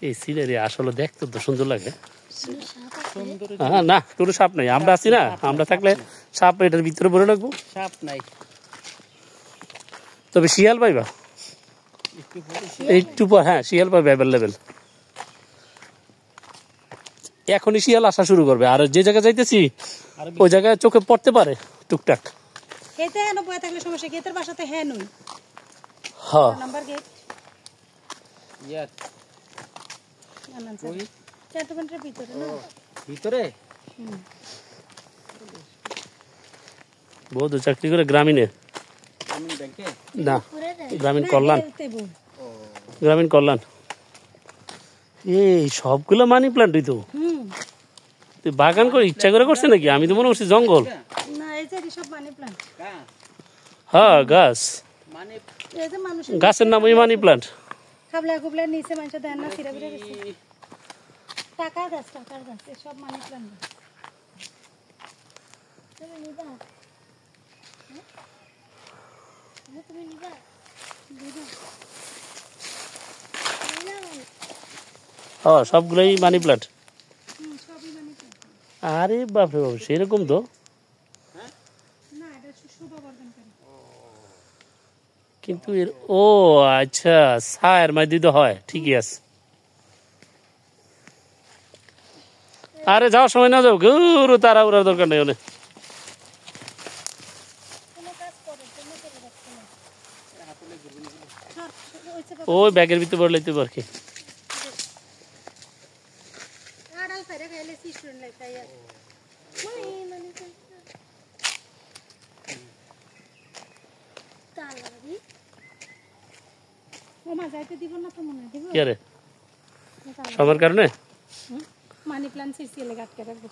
এই সিনারি আসলে দেখতে তো সুন্দর লাগে। হ্যাঁ না, কোনো সাপ নাই, আমরা আছি না, আমরা থাকলে সাপ এটার ভিতরে ভরে রাখবো। সাপ নাই, তবে শিয়াল পাইবা একটু পর। হ্যাঁ শিয়াল পাইবা অ্যাভেলেবেল। এখনই শিয়াল আসা শুরু করবে, আর যে জায়গায় যাইতেছি ওই জায়গায় চোখে পড়তে পারে টুকটাক। খেতে হেন বয়ে থাকলে সমস্যা, গেটের বাসাতে হ্যাঁ নই। হ্যাঁ নাম্বার গেট ইয়ার ওই ক্যান্টনমেন্টের ভিতরে না, ভিতরে বহুত চাকরি করে গ্রামীণে, গ্রামীণ ব্যাংকে না গ্রামীণ কল্যাণ, গ্রামীণ কল্যাণ। এই সবগুলো মানি প্লান্টই তো। তুই বাগান করে ইচ্ছা করে করছে নাকি? আমি তো মনে করছি জঙ্গল। না এই যে সব মানি প্লান্ট। হ্যাঁ গাছ, মানে এই যে মানুষ গাছের নাম ওই মানি প্লান্ট। খাবলা খুবলা নিচে মানুষ দেন না, ছিড়ে ফিরে গেছে। টাকার গাছ এই সব মানি প্লান্ট। তুমি নিবা? তুমি নিবা? হ্যাঁ সবগুলোই মানি প্লান্ট। আরে বাপরে বাপ, সেরকম তো। কিন্তু এর ও আচ্ছা, ছায়ের মধ্যে তো হয়, ঠিকই আছে। আরে যাওয়ার সময় না যাও, গুরু তারা উড়ার দরকার নেই। অনেক ওই ব্যাগের ভিতরে বড় লাইতে পারকি। সবার কারণে মানি প্লান্ট সিসিএলে আটকে রাখবো।